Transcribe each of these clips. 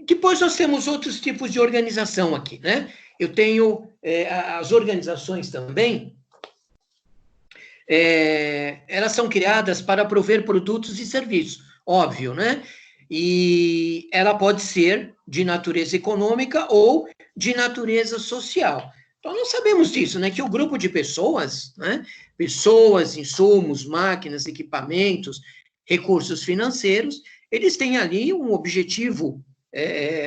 Depois nós temos outros tipos de organização aqui, né? Eu tenho as organizações também, elas são criadas para prover produtos e serviços, óbvio, né? E ela pode ser de natureza econômica ou de natureza social. Então, nós sabemos disso, né? Que o grupo de pessoas, né? Pessoas, insumos, máquinas, equipamentos, recursos financeiros, eles têm ali um objetivo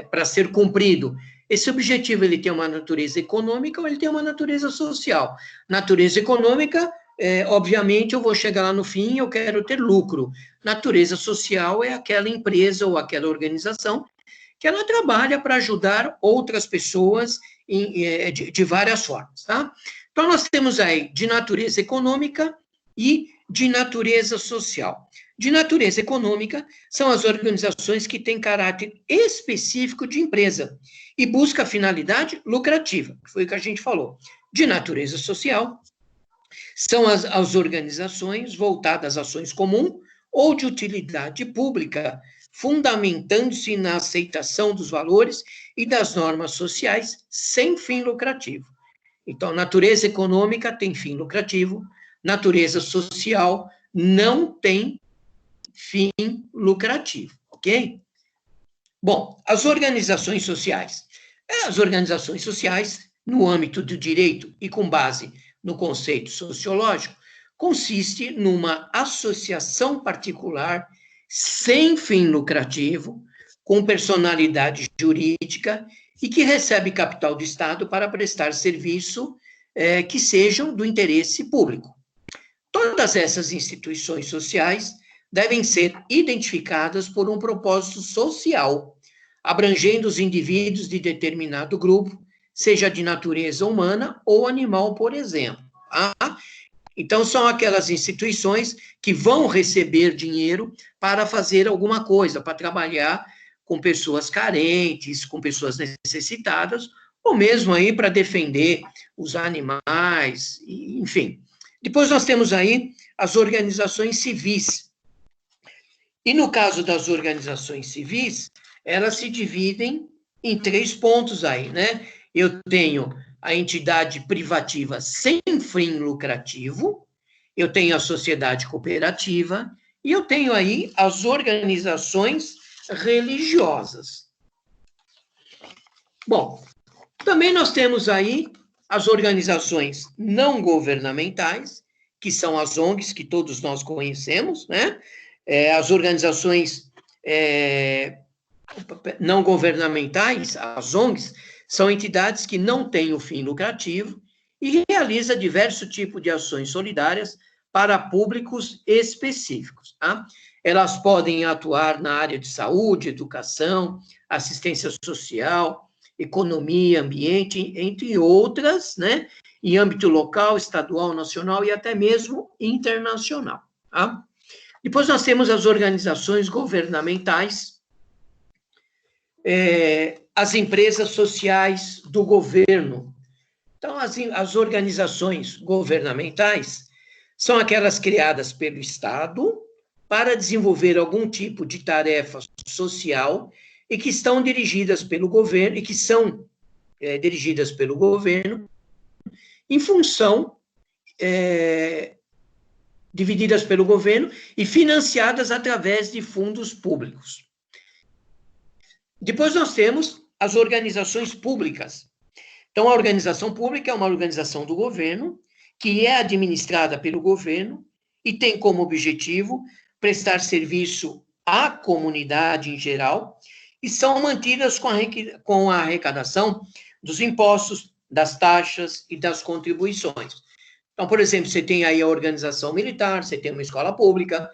para ser cumprido. Esse objetivo, ele tem uma natureza econômica ou ele tem uma natureza social. Natureza econômica, obviamente, eu vou chegar lá no fim e eu quero ter lucro. Natureza social é aquela empresa ou aquela organização que ela trabalha para ajudar outras pessoas de várias formas, tá? Então, nós temos aí de natureza econômica e de natureza social. De natureza econômica são as organizações que têm caráter específico de empresa e busca finalidade lucrativa, que foi o que a gente falou. De natureza social são as organizações voltadas às ações comuns ou de utilidade pública, fundamentando-se na aceitação dos valores e das normas sociais sem fim lucrativo. Então, natureza econômica tem fim lucrativo, natureza social não tem fim lucrativo, ok? Bom, as organizações sociais. As organizações sociais, no âmbito do direito e com base no conceito sociológico, consiste numa associação particular sem fim lucrativo, com personalidade jurídica e que recebe capital do Estado para prestar serviço que sejam do interesse público. Todas essas instituições sociais devem ser identificadas por um propósito social, abrangendo os indivíduos de determinado grupo, seja de natureza humana ou animal, por exemplo. Tá? Então, são aquelas instituições que vão receber dinheiro para fazer alguma coisa, para trabalhar com pessoas carentes, com pessoas necessitadas, ou mesmo aí para defender os animais, enfim. Depois nós temos aí as organizações civis. E no caso das organizações civis, elas se dividem em 3 pontos aí, né? Eu tenho a entidade privativa sem fim lucrativo, eu tenho a sociedade cooperativa e eu tenho aí as organizações religiosas. Bom, também nós temos aí as organizações não governamentais, que são as ONGs, que todos nós conhecemos, né? As organizações não governamentais, as ONGs, são entidades que não têm o fim lucrativo e realizam diversos tipos de ações solidárias para públicos específicos. Tá? Elas podem atuar na área de saúde, educação, assistência social, economia, ambiente, entre outras, né? Em âmbito local, estadual, nacional e até mesmo internacional. Tá? Depois nós temos as organizações governamentais, as empresas sociais do governo. Então, as organizações governamentais são aquelas criadas pelo Estado para desenvolver algum tipo de tarefa social e que estão dirigidas pelo governo, e que são dirigidas pelo governo em função, divididas pelo governo e financiadas através de fundos públicos. Depois nós temos as organizações públicas. Então, a organização pública é uma organização do governo, que é administrada pelo governo e tem como objetivo prestar serviço à comunidade em geral e são mantidas com a arrecadação dos impostos, das taxas e das contribuições. Então, por exemplo, você tem aí a organização militar, você tem uma escola pública,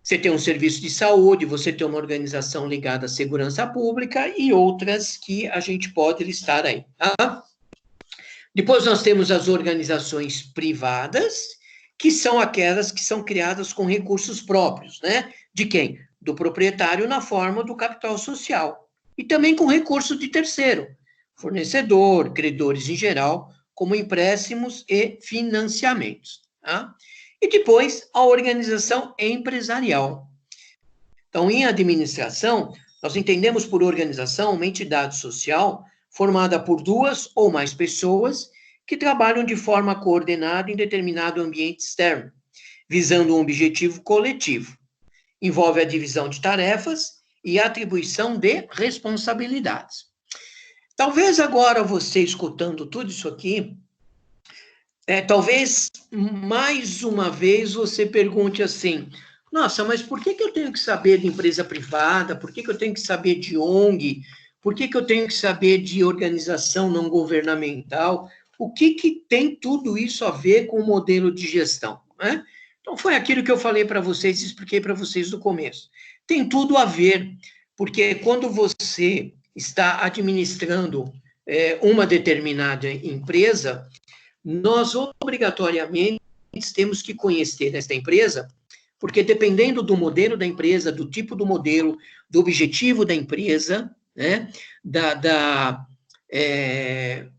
você tem um serviço de saúde, você tem uma organização ligada à segurança pública e outras que a gente pode listar aí. Tá? Depois nós temos as organizações privadas, que são aquelas que são criadas com recursos próprios, né? De quem? Do proprietário na forma do capital social. E também com recurso de terceiro, fornecedor, credores em geral, como empréstimos e financiamentos. Tá? E depois, a organização empresarial. Então, em administração, Nós entendemos por organização uma entidade social formada por duas ou mais pessoas que trabalham de forma coordenada em determinado ambiente externo, visando um objetivo coletivo. Envolve a divisão de tarefas e a atribuição de responsabilidades. Talvez agora você escutando tudo isso aqui, talvez mais uma vez você pergunte assim, nossa, mas por que eu tenho que saber de empresa privada? Por que eu tenho que saber de ONG? Por que eu tenho que saber de organização não governamental? O que tem tudo isso a ver com o modelo de gestão, né? Então, foi aquilo que eu falei para vocês, expliquei para vocês no começo. Tem tudo a ver, porque quando você está administrando uma determinada empresa, nós obrigatoriamente temos que conhecer esta empresa, porque dependendo do modelo da empresa, do tipo do modelo, do objetivo da empresa, né,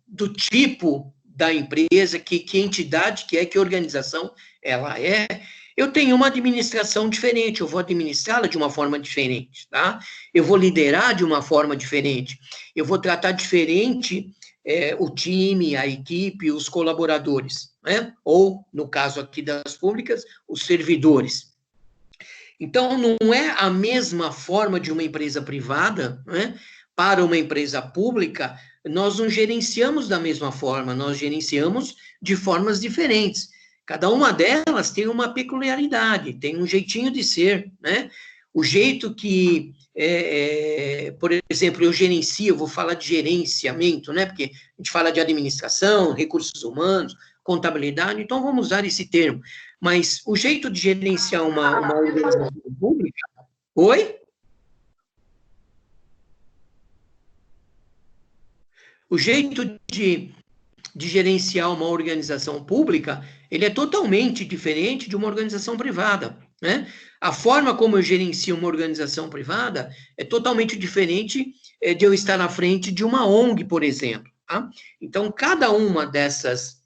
do tipo da empresa, que entidade que é, que organização ela é, eu tenho uma administração diferente, eu vou administrá-la de uma forma diferente, tá? Eu vou liderar de uma forma diferente, eu vou tratar diferente o time, a equipe, os colaboradores, né? Ou, no caso aqui das públicas, os servidores. Então, não é a mesma forma de uma empresa privada, né? Para uma empresa pública, nós não gerenciamos da mesma forma, nós gerenciamos de formas diferentes. Cada uma delas tem uma peculiaridade, tem um jeitinho de ser, né? O jeito que, por exemplo, eu gerencio, eu vou falar de gerenciamento, né? Porque a gente fala de administração, recursos humanos, contabilidade, então vamos usar esse termo. Mas o jeito de gerenciar uma organização pública... Oi? O jeito de gerenciar uma organização pública, ele é totalmente diferente de uma organização privada, né? A forma como eu gerencio uma organização privada é totalmente diferente de eu estar na frente de uma ONG, por exemplo, tá? Então, cada uma dessas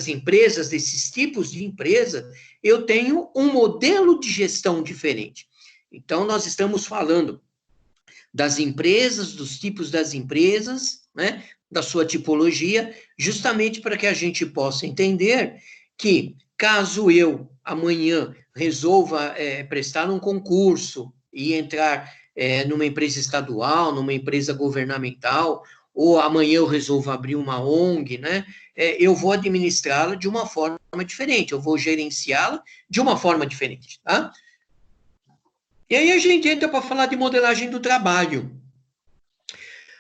empresas, desses tipos de empresa, eu tenho um modelo de gestão diferente. Então, nós estamos falando das empresas, dos tipos das empresas, né, da sua tipologia, justamente para que a gente possa entender que, caso eu, amanhã, resolva prestar um concurso e entrar numa empresa estadual, numa empresa governamental, ou amanhã eu resolvo abrir uma ONG, né, eu vou administrá-la de uma forma diferente, eu vou gerenciá-la de uma forma diferente, tá? E aí a gente entra para falar de modelagem do trabalho.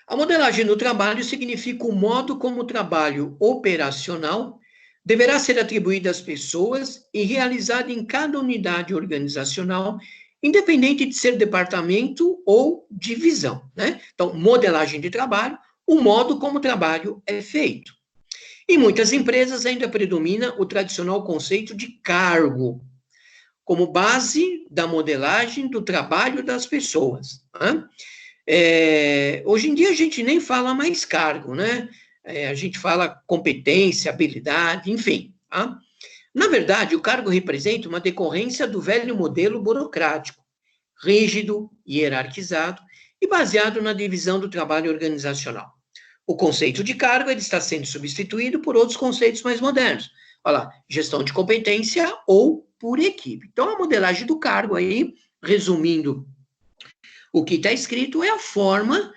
A modelagem do trabalho significa o modo como o trabalho operacional deverá ser atribuído às pessoas e realizado em cada unidade organizacional, independente de ser departamento ou divisão, né? Então, modelagem de trabalho, o modo como o trabalho é feito. Em muitas empresas ainda predomina o tradicional conceito de cargo, como base da modelagem do trabalho das pessoas. Né? Hoje em dia a gente nem fala mais cargo, né? A gente fala competência, habilidade, enfim. Tá? Na verdade, o cargo representa uma decorrência do velho modelo burocrático, rígido, hierarquizado e baseado na divisão do trabalho organizacional. O conceito de cargo ele está sendo substituído por outros conceitos mais modernos. Olha lá, gestão de competência ou por equipe. Então, a modelagem do cargo aí, resumindo o que está escrito, é a forma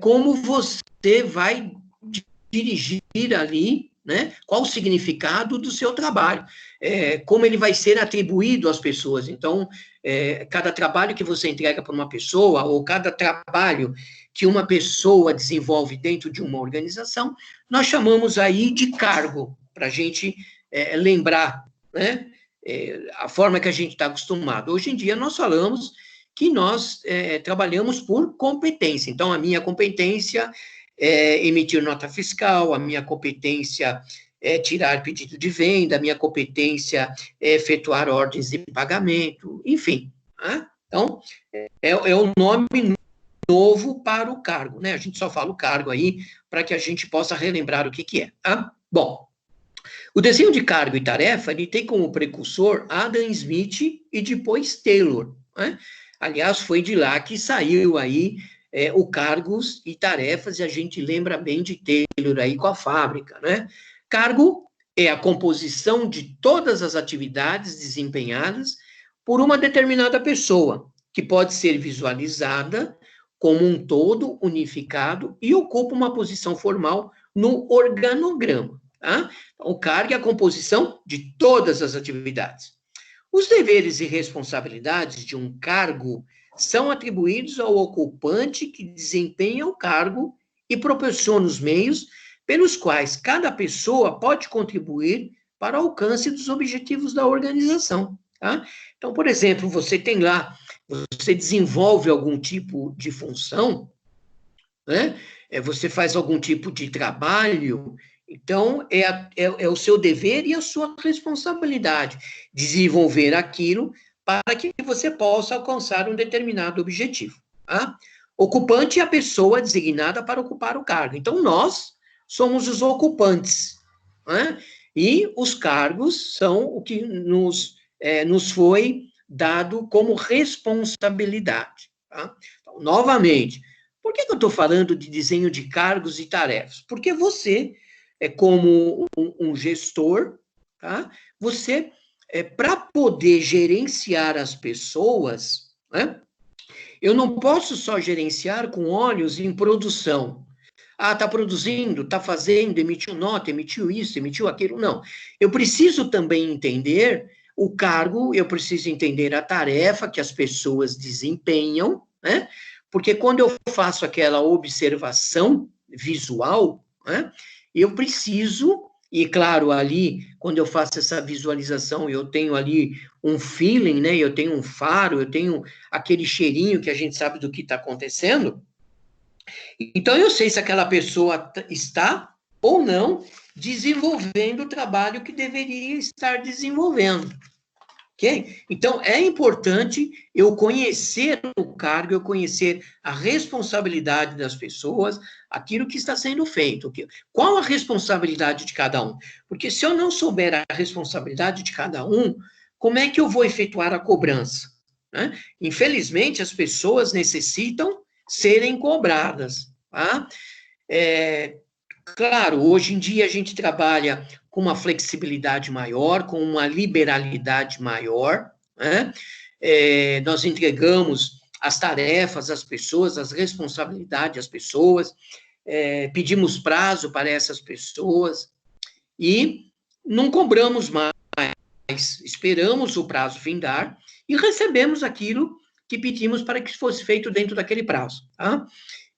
como você vai dirigir ali, né? Qual o significado do seu trabalho, como ele vai ser atribuído às pessoas. Então, cada trabalho que você entrega para uma pessoa, ou cada trabalho que uma pessoa desenvolve dentro de uma organização, nós chamamos aí de cargo, para a gente lembrar, né? A forma que a gente está acostumado. Hoje em dia, nós falamos que nós trabalhamos por competência. Então, a minha competência é emitir nota fiscal, a minha competência é tirar pedido de venda, a minha competência é efetuar ordens de pagamento, enfim. Né? Então, é um nome novo para o cargo, né? A gente só fala o cargo aí para que a gente possa relembrar o que é. Tá? Bom, o desenho de cargo e tarefa, ele tem como precursor Adam Smith e depois Taylor, né? Aliás, foi de lá que saiu aí o Cargos e Tarefas, e a gente lembra bem de Taylor aí com a fábrica, né? Cargo é a composição de todas as atividades desempenhadas por uma determinada pessoa, que pode ser visualizada como um todo unificado e ocupa uma posição formal no organograma. Tá? Então, o cargo é a composição de todas as atividades. Os deveres e responsabilidades de um cargo são atribuídos ao ocupante que desempenha o cargo e proporciona os meios pelos quais cada pessoa pode contribuir para o alcance dos objetivos da organização. Tá? Então, por exemplo, você tem lá, você desenvolve algum tipo de função, né? Você faz algum tipo de trabalho, então é o seu dever e a sua responsabilidade desenvolver aquilo para que você possa alcançar um determinado objetivo. Tá? Ocupante é a pessoa designada para ocupar o cargo. Então, nós somos os ocupantes, né? E os cargos são o que nos foi dado como responsabilidade. Tá? Então, novamente, por que eu estou falando de desenho de cargos e tarefas? Porque você, como um gestor, tá? Você, para poder gerenciar as pessoas, né? Eu não posso só gerenciar com olhos em produção. Ah, está produzindo, está fazendo, emitiu nota, emitiu isso, emitiu aquilo. Não. Eu preciso também entender o cargo, eu preciso entender a tarefa que as pessoas desempenham, né? Porque quando eu faço aquela observação visual, né, eu preciso, e claro, ali, quando eu faço essa visualização, eu tenho ali um feeling, né? Eu tenho um faro, eu tenho aquele cheirinho que a gente sabe do que está acontecendo. Então, eu sei se aquela pessoa está ou não desenvolvendo o trabalho que deveria estar desenvolvendo. Ok? Então, é importante eu conhecer o cargo, eu conhecer a responsabilidade das pessoas, aquilo que está sendo feito. Qual a responsabilidade de cada um? Porque se eu não souber a responsabilidade de cada um, como é que eu vou efetuar a cobrança? Né? Infelizmente, as pessoas necessitam serem cobradas. Tá? Claro, hoje em dia a gente trabalha com uma flexibilidade maior, com uma liberalidade maior, né? Nós entregamos as tarefas às pessoas, as responsabilidades às pessoas, pedimos prazo para essas pessoas e não cobramos mais, esperamos o prazo findar e recebemos aquilo que pedimos para que fosse feito dentro daquele prazo. Tá?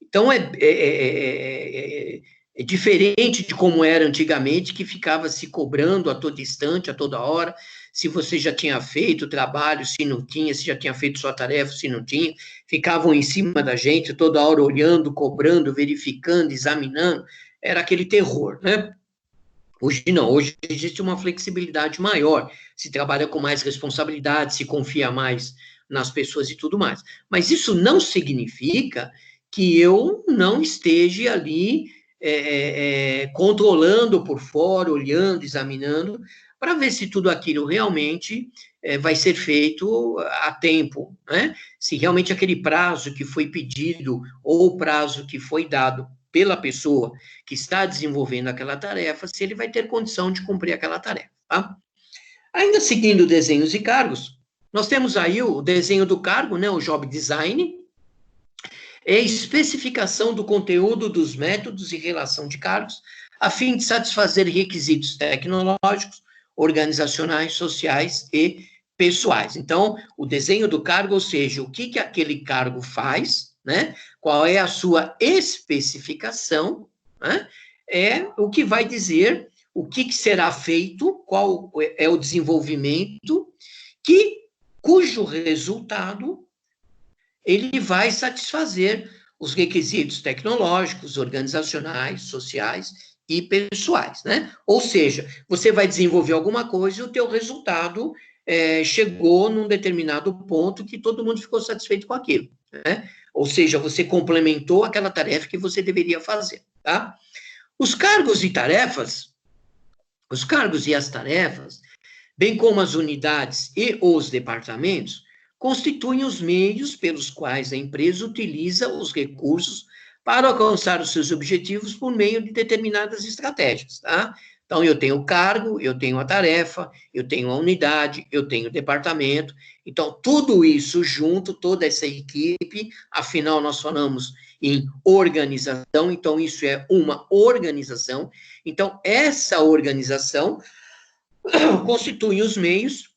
Então, é diferente de como era antigamente, que ficava se cobrando a todo instante, a toda hora, se você já tinha feito o trabalho, se não tinha, se já tinha feito sua tarefa, se não tinha, ficavam em cima da gente, toda hora olhando, cobrando, verificando, examinando, era aquele terror, né? Hoje não, hoje existe uma flexibilidade maior, se trabalha com mais responsabilidade, se confia mais nas pessoas e tudo mais. Mas isso não significa que eu não esteja ali controlando por fora, olhando, examinando, para ver se tudo aquilo realmente vai ser feito a tempo, né? Se realmente aquele prazo que foi pedido ou o prazo que foi dado pela pessoa que está desenvolvendo aquela tarefa, se ele vai ter condição de cumprir aquela tarefa. Tá? Ainda seguindo desenhos e cargos, nós temos aí o desenho do cargo, né, o job design, é a especificação do conteúdo dos métodos e relação de cargos, a fim de satisfazer requisitos tecnológicos, organizacionais, sociais e pessoais. Então, o desenho do cargo, ou seja, o que aquele cargo faz, né? Qual é a sua especificação, né? É o que vai dizer o que será feito, qual é o desenvolvimento, cujo resultado ele vai satisfazer os requisitos tecnológicos, organizacionais, sociais e pessoais, né? Ou seja, você vai desenvolver alguma coisa e o teu resultado chegou num determinado ponto que todo mundo ficou satisfeito com aquilo, né? Ou seja, você complementou aquela tarefa que você deveria fazer, tá? Os cargos e as tarefas, bem como as unidades e os departamentos, constituem os meios pelos quais a empresa utiliza os recursos para alcançar os seus objetivos por meio de determinadas estratégias, tá? Então, eu tenho o cargo, eu tenho a tarefa, eu tenho a unidade, eu tenho o departamento. Então, tudo isso junto, toda essa equipe, afinal, nós falamos em organização, então, isso é uma organização. Então, essa organização constitui os meios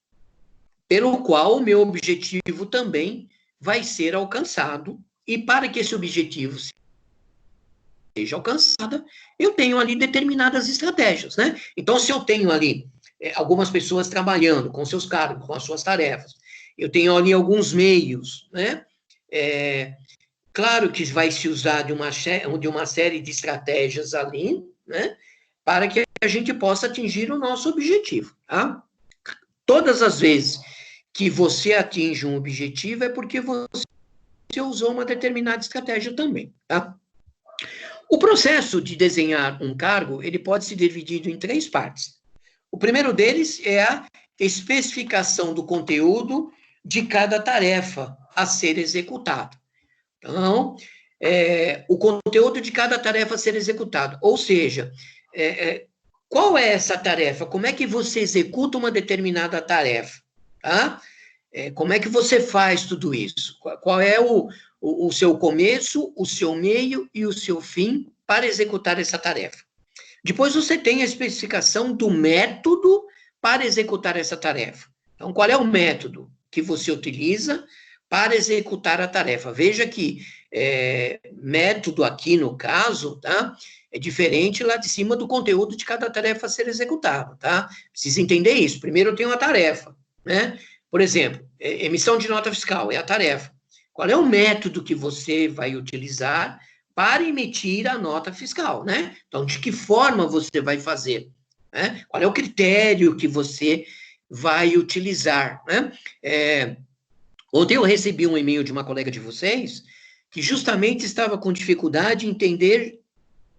pelo qual o meu objetivo também vai ser alcançado. E para que esse objetivo seja alcançado, eu tenho ali determinadas estratégias, né? Então, se eu tenho ali algumas pessoas trabalhando com seus cargos, com as suas tarefas, eu tenho ali alguns meios, né? Claro que vai se usar de uma série de estratégias ali, né? Para que a gente possa atingir o nosso objetivo, tá? Todas as vezes que você atinge um objetivo é porque você usou uma determinada estratégia também, tá? O processo de desenhar um cargo, ele pode ser dividido em 3 partes. O primeiro deles é a especificação do conteúdo de cada tarefa a ser executada. Então, o conteúdo de cada tarefa a ser executada, ou seja, qual é essa tarefa? Como é que você executa uma determinada tarefa? Tá? Como é que você faz tudo isso? Qual é o seu começo, o seu meio e o seu fim para executar essa tarefa? Depois você tem a especificação do método para executar essa tarefa. Então, qual é o método que você utiliza para executar a tarefa? Veja que método aqui, no caso, tá? É diferente lá de cima do conteúdo de cada tarefa a ser executada, tá? Precisa entender isso. Primeiro eu tenho a tarefa, né? Por exemplo, emissão de nota fiscal é a tarefa. Qual é o método que você vai utilizar para emitir a nota fiscal, né? Então, de que forma você vai fazer? Né? Qual é o critério que você vai utilizar, né? Ontem eu recebi um e-mail de uma colega de vocês que justamente estava com dificuldade em entender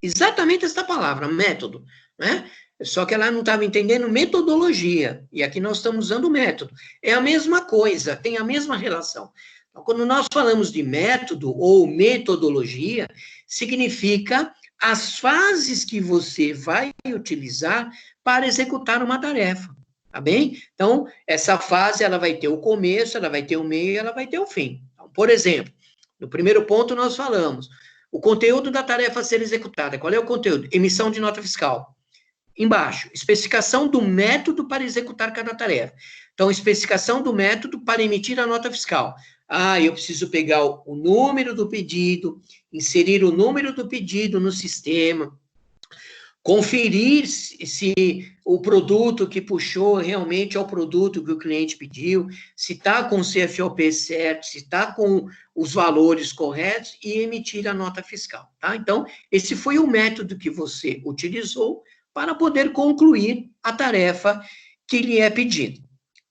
exatamente essa palavra, método, né? Só que ela não estava entendendo metodologia, e aqui nós estamos usando método. É a mesma coisa, tem a mesma relação. Então, quando nós falamos de método ou metodologia, significa as fases que você vai utilizar para executar uma tarefa, tá bem? Então, essa fase, ela vai ter o começo, ela vai ter o meio, ela vai ter o fim. Então, por exemplo, no primeiro ponto nós falamos, o conteúdo da tarefa a ser executada. Qual é o conteúdo? Emissão de nota fiscal. Embaixo, especificação do método para executar cada tarefa. Então, especificação do método para emitir a nota fiscal. Eu preciso pegar o número do pedido, inserir o número do pedido no sistema, conferir se o produto que puxou realmente é o produto que o cliente pediu, se está com o CFOP certo, se está com os valores corretos e emitir a nota fiscal, tá? Então, esse foi o método que você utilizou para poder concluir a tarefa que lhe é pedida.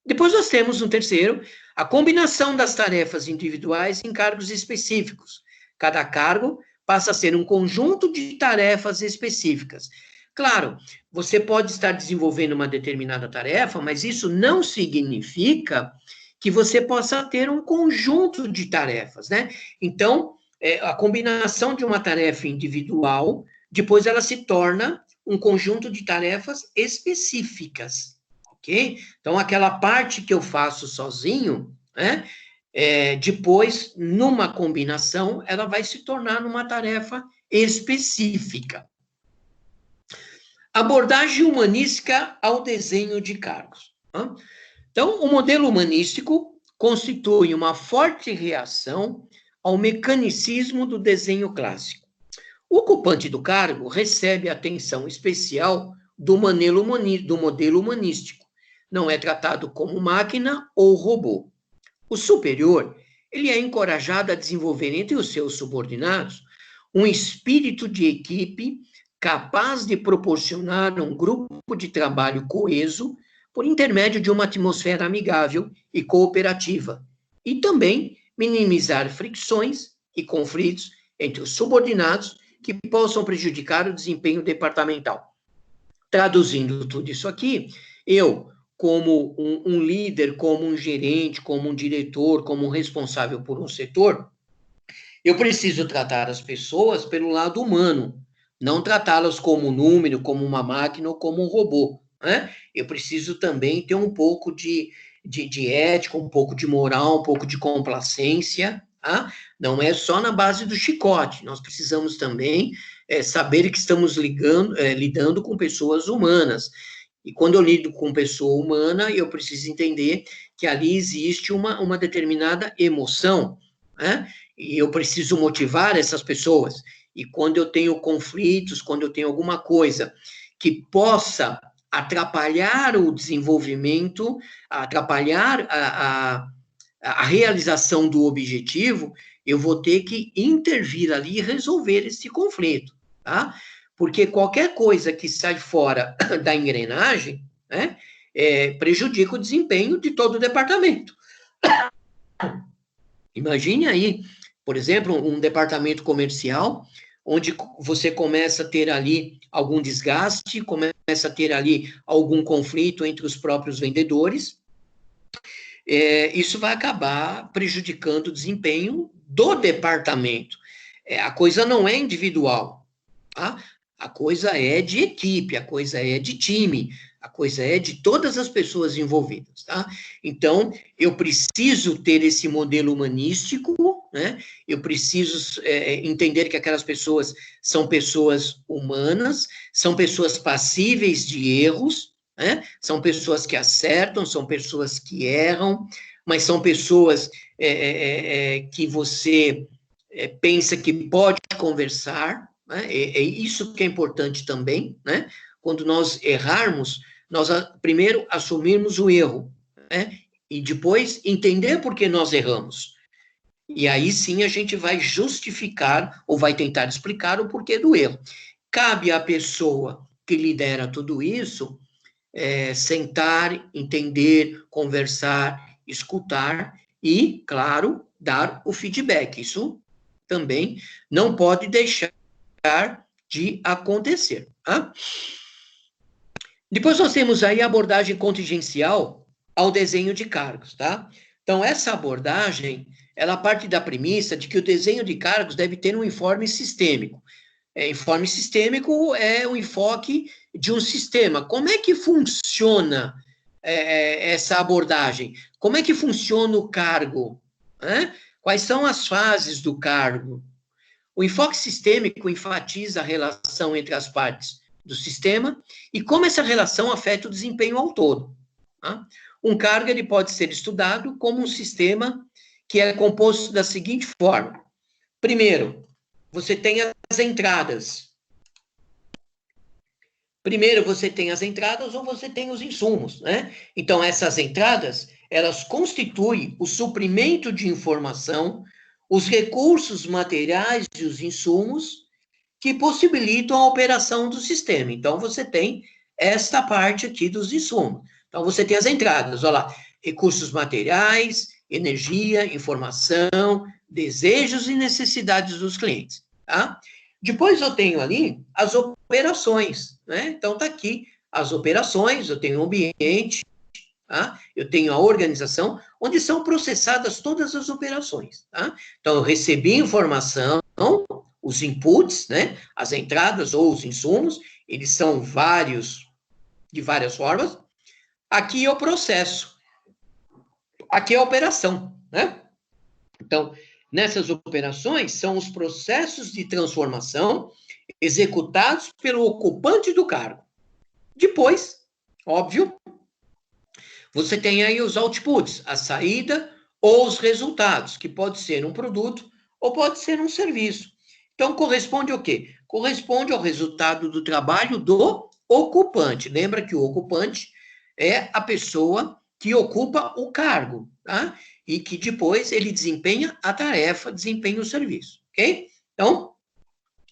Depois nós temos um terceiro, a combinação das tarefas individuais em cargos específicos. Cada cargo passa a ser um conjunto de tarefas específicas. Claro, você pode estar desenvolvendo uma determinada tarefa, mas isso não significa que você possa ter um conjunto de tarefas, né? Então, a combinação de uma tarefa individual, depois ela se torna um conjunto de tarefas específicas, ok? Então, aquela parte que eu faço sozinho, né? Depois, numa combinação, ela vai se tornar uma tarefa específica. Abordagem humanística ao desenho de cargos. Tá? Então, o modelo humanístico constitui uma forte reação ao mecanicismo do desenho clássico. O ocupante do cargo recebe atenção especial do modelo humanístico. Não é tratado como máquina ou robô. O superior, ele é encorajado a desenvolver entre os seus subordinados um espírito de equipe capaz de proporcionar um grupo de trabalho coeso por intermédio de uma atmosfera amigável e cooperativa, e também minimizar fricções e conflitos entre os subordinados que possam prejudicar o desempenho departamental. Traduzindo tudo isso aqui, eu, como um líder, como um gerente, como um diretor, como um responsável por um setor, eu preciso tratar as pessoas pelo lado humano, não tratá-las como um número, como uma máquina ou como um robô, né? Eu preciso também ter um pouco de ética, um pouco de moral, um pouco de complacência, tá? Não é só na base do chicote, nós precisamos também saber que estamos lidando com pessoas humanas. E quando eu lido com pessoa humana, eu preciso entender que ali existe uma determinada emoção, né? E eu preciso motivar essas pessoas. E quando eu tenho conflitos, quando eu tenho alguma coisa que possa atrapalhar o desenvolvimento, atrapalhar a realização do objetivo, eu vou ter que intervir ali e resolver esse conflito, tá? Porque qualquer coisa que sai fora da engrenagem, né, prejudica o desempenho de todo o departamento. Imagine aí, por exemplo, um departamento comercial, onde você começa a ter ali algum desgaste, começa a ter ali algum conflito entre os próprios vendedores, isso vai acabar prejudicando o desempenho do departamento. A coisa não é individual, tá? A coisa é de equipe, a coisa é de time, a coisa é de todas as pessoas envolvidas, tá? Então, eu preciso ter esse modelo humanístico, né? Eu preciso entender que aquelas pessoas são pessoas humanas, são pessoas passíveis de erros, né? São pessoas que acertam, são pessoas que erram, mas são pessoas que você pensa que pode conversar, né? É isso que é importante também, né? Quando nós errarmos, nós primeiro assumirmos o erro, né? E depois entender por que nós erramos. E aí sim a gente vai justificar ou vai tentar explicar o porquê do erro. Cabe à pessoa que lidera tudo isso sentar, entender, conversar, escutar e, claro, dar o feedback. Isso também não pode deixar de acontecer. Tá? Depois nós temos aí a abordagem contingencial ao desenho de cargos, tá? Então, essa abordagem, ela parte da premissa de que o desenho de cargos deve ter um informe sistêmico. Informe sistêmico é o enfoque de um sistema. Como é que funciona essa abordagem? Como é que funciona o cargo? Quais são as fases do cargo? O enfoque sistêmico enfatiza a relação entre as partes do sistema e como essa relação afeta o desempenho ao todo. Tá? Um cargo ele pode ser estudado como um sistema que é composto da seguinte forma. Primeiro, você tem as entradas. Primeiro você tem as entradas ou você tem os insumos, né? Então, essas entradas, elas constituem o suprimento de informação, os recursos materiais e os insumos que possibilitam a operação do sistema. Então, você tem esta parte aqui dos insumos. Então, você tem as entradas, olha lá, recursos materiais, energia, informação, desejos e necessidades dos clientes, tá? Depois eu tenho ali as operações, né? Então, tá aqui as operações, eu tenho o ambiente, tá? Eu tenho a organização, onde são processadas todas as operações, tá? Então, eu recebi informação, os inputs, né? As entradas ou os insumos, eles são vários, de várias formas. Aqui é o processo. Aqui é a operação, né? Então, nessas operações, são os processos de transformação executados pelo ocupante do cargo. Depois, óbvio, você tem aí os outputs, a saída ou os resultados, que pode ser um produto ou pode ser um serviço. Então, corresponde ao quê? Corresponde ao resultado do trabalho do ocupante. Lembra que o ocupante é a pessoa que ocupa o cargo, tá? E que depois ele desempenha a tarefa, desempenha o serviço, ok? Então,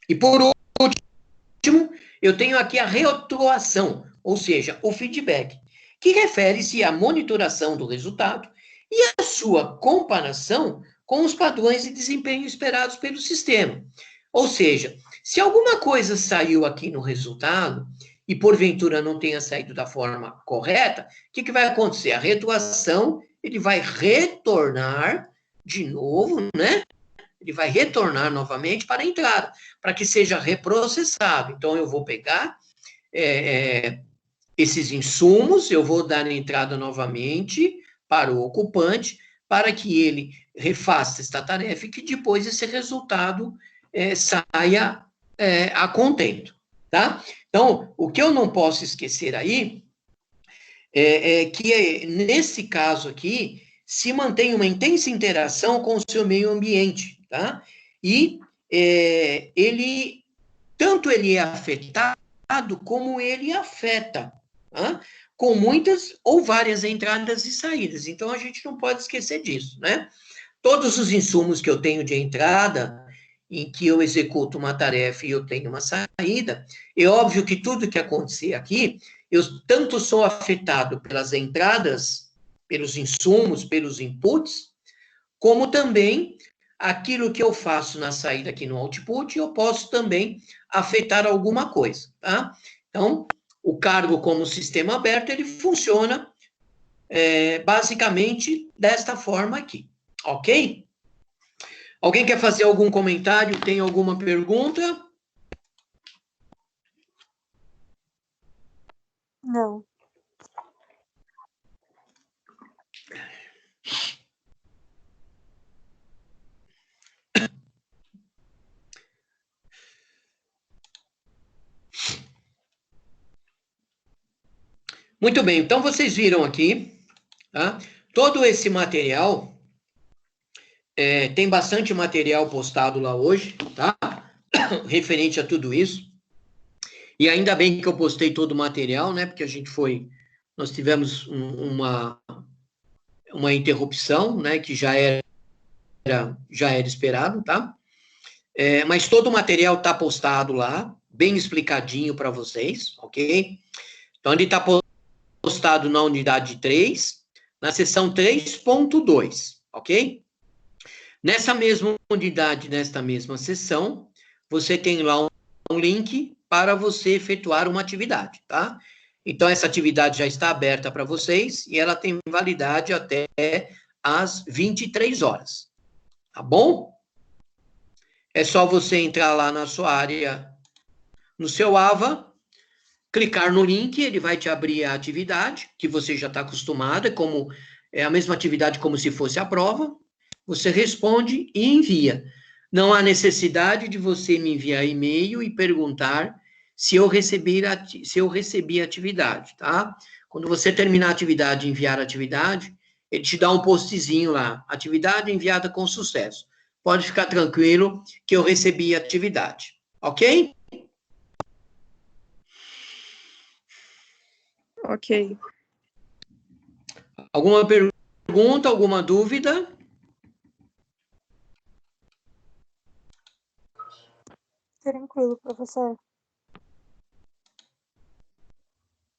e por último, eu tenho aqui a retroação, ou seja, o feedback, que refere-se à monitoração do resultado e à sua comparação com os padrões de desempenho esperados pelo sistema. Ou seja, se alguma coisa saiu aqui no resultado e porventura não tenha saído da forma correta, o que vai acontecer? A retroação, ele vai retornar de novo, né? Ele vai retornar novamente para a entrada, para que seja reprocessado. Então, eu vou pegar esses insumos, eu vou dar entrada novamente para o ocupante, para que ele refaça esta tarefa e que depois esse resultado saia a contento, tá? Então, o que eu não posso esquecer aí é que, nesse caso aqui, se mantém uma intensa interação com o seu meio ambiente, tá? E tanto ele é afetado, como ele afeta, tá? Com muitas ou várias entradas e saídas. Então, a gente não pode esquecer disso, né? Todos os insumos que eu tenho de entrada, em que eu executo uma tarefa e eu tenho uma saída, é óbvio que tudo que acontecer aqui, eu tanto sou afetado pelas entradas, pelos insumos, pelos inputs, como também aquilo que eu faço na saída aqui no output, eu posso também afetar alguma coisa, tá? Então, o cargo como sistema aberto, ele funciona basicamente desta forma aqui, ok? Alguém quer fazer algum comentário? Tem alguma pergunta? Não. Muito bem, então vocês viram aqui, tá? Todo esse material, tem bastante material postado lá hoje, tá? Referente a tudo isso. E ainda bem que eu postei todo o material, né? Porque nós tivemos uma interrupção, né? Que já era esperado, tá? Mas todo o material está postado lá, bem explicadinho para vocês, ok? Então, ele está postado na unidade 3, na seção 3.2, ok? Nessa mesma unidade, nesta mesma seção, você tem lá um link para você efetuar uma atividade, tá? Então, essa atividade já está aberta para vocês e ela tem validade até às 23 horas, tá bom? É só você entrar lá na sua área, no seu AVA, clicar no link, ele vai te abrir a atividade, que você já está acostumado, é a mesma atividade como se fosse a prova, você responde e envia. Não há necessidade de você me enviar e-mail e perguntar se eu recebi a atividade, tá? Quando você terminar a atividade e enviar a atividade, ele te dá um postzinho lá, atividade enviada com sucesso. Pode ficar tranquilo que eu recebi a atividade, ok? Ok. Alguma pergunta, alguma dúvida? Tranquilo, professor.